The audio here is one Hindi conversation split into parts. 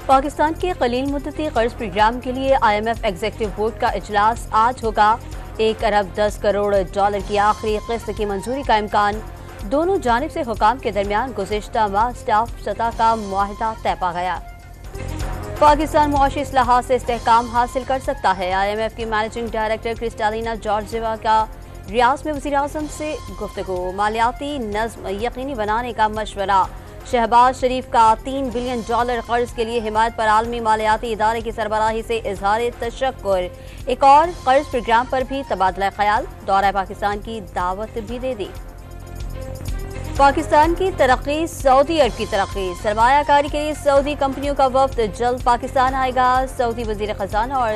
पाकिस्तान के कलील मुद्दती कर्ज प्रोग्राम के लिए IMF एग्जीक्यूटिव बोर्ड का इजलास आज होगा। 1 अरब 10 करोड़ डॉलर की आखिरी किस्त की मंजूरी का इम्कान। दोनों जानिब से हुकाम के दरमियान गुज़िश्ता माह स्टाफ सतह का मुआहिदा तय पा गया। पाकिस्तान मुआशी इस्लाहात से इस्तेहकाम हासिल कर सकता है। IMF की मैनेजिंग डायरेक्टर क्रिस्टालिना जॉर्जिवा का रियाद में वज़ीर-ए-आज़म से गुफ्तगू। मालियाती नज़्म यकीनी बनाने का मशवरा। शहबाज शरीफ का $3 बिलियन कर्ज के लिए हिमायत पर आलमी मालियाती इदारे की सरबराही से इजहार तशक्कुर। एक और कर्ज प्रोग्राम पर भी तबादला ख्याल। दौरा पाकिस्तान की दावत भी दे दी। पाकिस्तान की तरक्की, सऊदी अरब की तरक्की। सरमायाकारी के लिए सऊदी कंपनियों का वफ्द जल्द पाकिस्तान आएगा। सऊदी वजीर खजाना और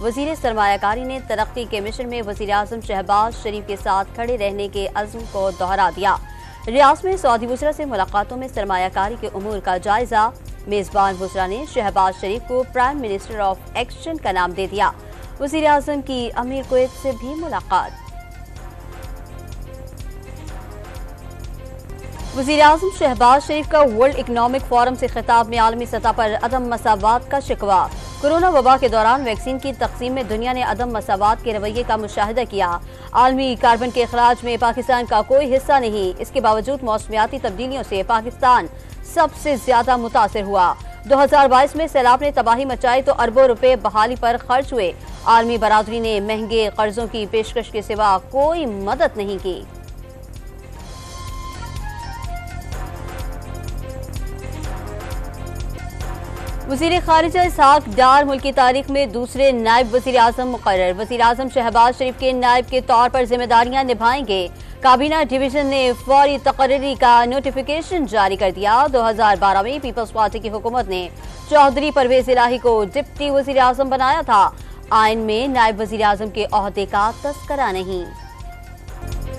वजीर सरमायाकारी ने तरक्की के मिशन में वज़ीर-ए-आज़म शहबाज शरीफ के साथ खड़े रहने के अज़्म को दोहरा दिया। रियाद में सऊदी वज़रा से मुलाकातों में सरमायाकारी के उमूर का जायजा। मेज़बान वज़रा ने शहबाज शरीफ को प्राइम मिनिस्टर ऑफ एक्शन का नाम दे दिया। वज़ीर-ए-आज़म की अमीर कुवैत से भी मुलाकात। वज़ीर-ए-आज़म शहबाज शरीफ का वर्ल्ड इकनॉमिक फोरम से खिताब में आलमी सतह पर अदम मसावात का शिकवा। कोरोना वबा के दौरान वैक्सीन की तकसीम में दुनिया ने अदम मसावात के रवैये का मुशाहिदा किया। आलमी कार्बन के अखराज में पाकिस्तान का कोई हिस्सा नहीं। इसके बावजूद मौसमियाती तब्दीलियों से पाकिस्तान सबसे ज्यादा मुतासिर हुआ। 2022 में सैलाब ने तबाही मचाई तो अरबों रुपए बहाली पर खर्च हुए। आलमी बरादरी ने महंगे कर्जों की पेशकश के सिवा कोई मदद नहीं की। वज़ीर ख़ारिजा इसहाक डार मुल्क की तारीख में दूसरे नायब वज़ीर-ए-आज़म मुक़र्रर। वज़ीर-ए-आज़म शहबाज शरीफ के नायब के तौर पर जिम्मेदारियां निभाएंगे। काबीना डिवीजन ने फौरी तकर्री का नोटिफिकेशन जारी कर दिया। 2012 में पीपल्स पार्टी की हुकूमत ने चौधरी परवेज इलाही को डिप्टी वज़ीर-ए-आज़म बनाया था। आइन में नायब वज़ीर-ए-आज़म के ओहदे का तस्करा नहीं।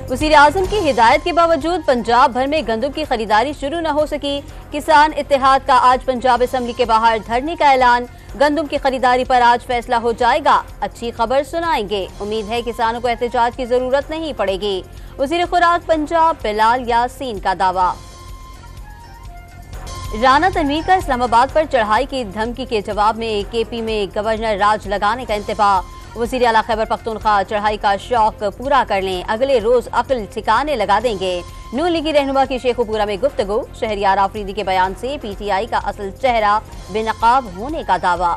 वज़ीर-ए-आज़म की हिदायत के बावजूद पंजाब भर में गंदम की खरीदारी शुरू न हो सकी। किसान इत्तेहाद का आज पंजाब असेंबली के बाहर धरने का ऐलान। गंदम की खरीदारी पर आज फैसला हो जाएगा। अच्छी खबर सुनाएंगे। उम्मीद है किसानों को एहतजाज की जरूरत नहीं पड़ेगी। वज़ीर खुराक पंजाब बिलाल यासीन का दावा। राना तनवीर का इस्लामाबाद पर चढ़ाई की धमकी के जवाब में KP में गवर्नर राज लगाने का इंतबाह। वज़ीर आला खैबर पख्तूनख्वा चढ़ाई का शौक पूरा कर लें, अगले रोज अक्ल ठिकाने लगा देंगे। नून लीगी रहनुमा की शेखुपुरा में गुफ्तगू। शहरियार आफरीदी के बयान से PTI का असल चेहरा बेनकाब होने का दावा।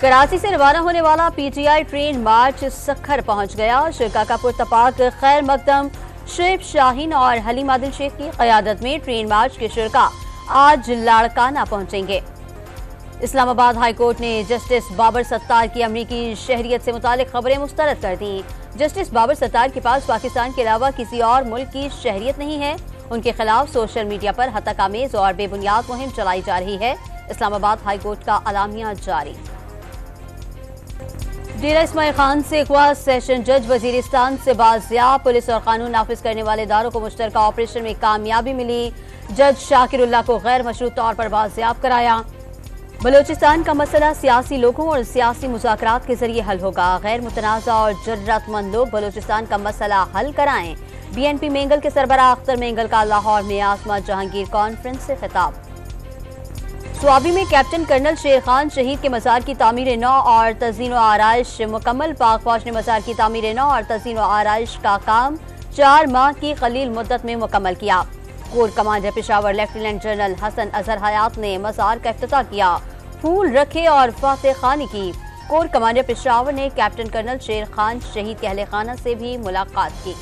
कराची से रवाना होने वाला PTI ट्रेन मार्च सखर पहुंच गया। शुरा का पुरतपाक खैर मकदम शुएब शाहीन और हलीम आदिल शेख की क़यादत में ट्रेन मार्च के शुरा आज लाड़काना पहुंचेंगे। इस्लामाबाद हाई कोर्ट ने जस्टिस बाबर सत्तार की अमरीकी शहरियत से मुतालिक खबरें मुस्तरद कर दी। जस्टिस बाबर सत्तार के पास पाकिस्तान के अलावा किसी और मुल्क की शहरियत नहीं है। उनके खिलाफ सोशल मीडिया पर हतक-आमेज और बेबुनियाद मुहिम चलाई जा रही है। इस्लामाबाद हाई कोर्ट का अलामिया जारी। डेरा इस्माइल खान से अगवा सेशन जज वजीरिस्तान से बाजियाब। पुलिस और कानून नाफिज करने वाले इदारों को मुश्तरका ऑपरेशन में कामयाबी मिली। जज शाकिरुल्लाह को गैर मशरूत तौर पर बाजियाब कराया। बलोचिस्तान का मसला सियासी लोगों और सियासी मुज़ाकरात के जरिए हल होगा। गैर मुतनाज़ा और जरूरतमंद लोग बलोचिस्तान का मसला हल कराएं। BNP मेंगल के सरबराह अख्तर मेंगल का लाहौर में आसमा जहांगीर कॉन्फ्रेंस से खिताब। स्वाबी में कैप्टन कर्नल शेर खान शहीद के मज़ार की तामीर नौ और तज़ीन व आराइश मुकम्मल। पाक फौज ने मज़ार की तामीर नौ और तज़ीन व आराइश का काम 4 माह की कलील मुद्दत में मुकम्मल किया। Corps commander Peshawar lieutenant general Hasan Azhar Hayat ने मज़ार का इफ्तिताह किया। फूल रखे और फातह खानी की। कोर कमांडर पेशावर ने कैप्टन कर्नल शेर खान शहीद के अहले खाना से भी मुलाकात की।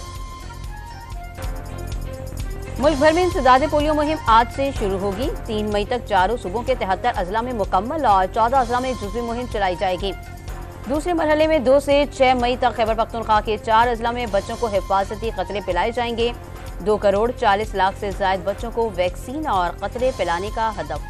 मुल्क भर में इंसदाद पोलियो मुहिम आज से शुरू होगी। 3 मई तक चारों सूबों के 73 अजला में मुकम्मल और 14 अजला में जुज़वी मुहिम चलाई जाएगी। दूसरे मरहले में 2 से 6 मई तक खैबर पख्तूनख्वा के 4 अजला में बच्चों को हिफाजती कतरे पिलाए जाएंगे। 2 करोड़ 40 लाख से ज्यादा बच्चों को वैक्सीन और कतरे पिलाने का हदफ।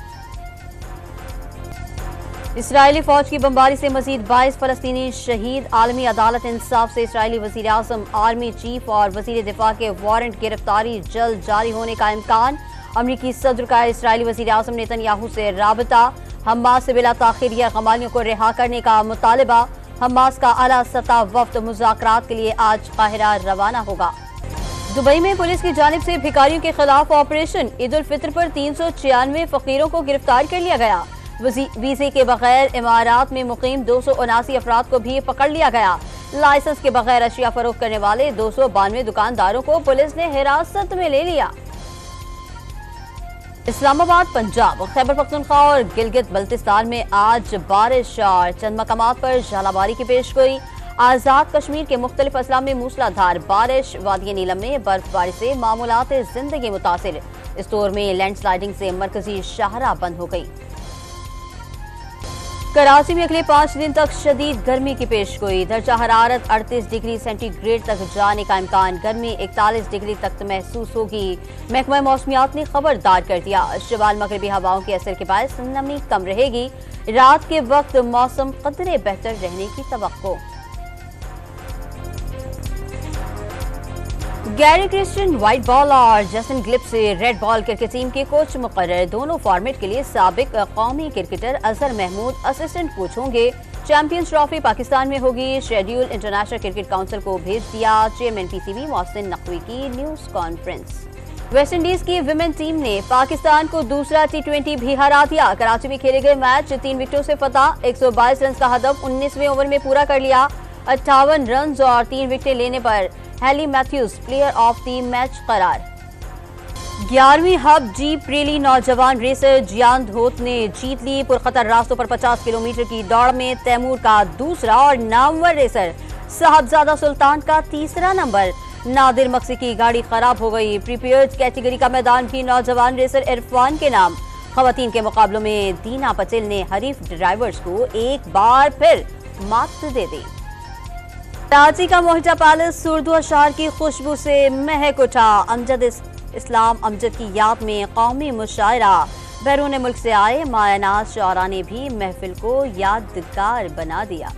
इसराइली फौज की बमबारी से मजीद 22 फलस्तीनी शहीद। आलमी अदालत इंसाफ से इसराइली वजीर आज़म, आर्मी चीफ और वजीर दिफा के वारंट गिरफ्तारी जल्द जारी होने का इम्कान। अमरीकी सदर का इसराइली वजीर आज़म नेतन्याहू से राबता। हमास से बिला ताखिर यरगमालियों को रिहा करने का मुतालबा। हमास का आला सतह वफ्द मुज़ाकरात के लिए आज काहिरा रवाना होगा। दुबई में पुलिस की जानिब से भिखारियों के खिलाफ ऑपरेशन। ईद उल फित्र पर 396 फकीरों को गिरफ्तार कर लिया गया। वीजे के बगैर इमारात में मुकीम 279 अफराद को भी पकड़ लिया गया। लाइसेंस के बगैर अशिया फरोख्त करने वाले 292 दुकानदारों को पुलिस ने हिरासत में ले लिया। इस्लामाबाद, पंजाब, खैबर पख्तूनख्वा और गिलगित बल्तिस्तान में आज बारिश और चंद मकामात पर झालाबारी की पेशगोई। आजाद कश्मीर के मुख्तलिफ अजला में मूसलाधार बारिश। वादी नीलम में बर्फबारी से मामूलात जिंदगी मुतासिर। स्टोर में लैंडस्लाइडिंग से मरकजी शाहराह बंद हो गई। कराची में अगले 5 दिन तक शदीद गर्मी की पेशगोई। दर्जा हरारत 38 डिग्री सेंटीग्रेड तक जाने का इम्कान। गर्मी 41 डिग्री तक महसूस होगी। महकमा मौसमियात ने खबरदार कर दिया। शुमाल मगरबी हवाओं के असर के बायस नमी कम रहेगी। रात के वक्त मौसम कदरे बेहतर रहने की तवक्को। गैरी क्रिस्टियन व्हाइट बॉल और जैसन ग्लिप से रेड बॉल क्रिकेट टीम के कोच मुकर्रर। दोनों फॉर्मेट के लिए साबिक कौमी cricketer Azhar Mahmood assistant coach होंगे। चैंपियंस ट्रॉफी पाकिस्तान में होगी। शेड्यूल इंटरनेशनल क्रिकेट काउंसिल को भेज दिया। चेयरमैन पीसीबी मोहसिन नकवी की न्यूज कॉन्फ्रेंस। वेस्ट इंडीज की विमेन टीम ने पाकिस्तान को दूसरा T20 भी हरा दिया। कराची में खेले गए मैच 3 विकेटों से फतह। 122 रन का हदफ 19वें ओवर में पूरा कर लिया। 58 रन और 3 विकेटें लेने पर Hayley Matthews player of the match करार। 11वीं हब जीप रैली नौजवान रेसर जियान धोत ने जीत ली। पुरखतर रास्तों पर 50 किलोमीटर की दौड़ में तैमूर का दूसरा और नामवर रेसर साहबजादा सुल्तान का तीसरा नंबर। नादिर मक्सी की गाड़ी खराब हो गई। प्रीपेयर्ड कैटेगरी का मैदान भी नौजवान रेसर इरफान के नाम। खवातीन के मुकाबलों में दीना पटेल ने हरीफ ड्राइवर्स को एक बार फिर मात दे दी। कराची का मोहिटा पैलेस उर्दू अशार की खुशबू से महक उठा। अमजद इस्लाम अमजद की याद में कौमी मुशायरा। बैरून मुल्क से आए मायानाज शौरा ने भी महफिल को यादगार बना दिया।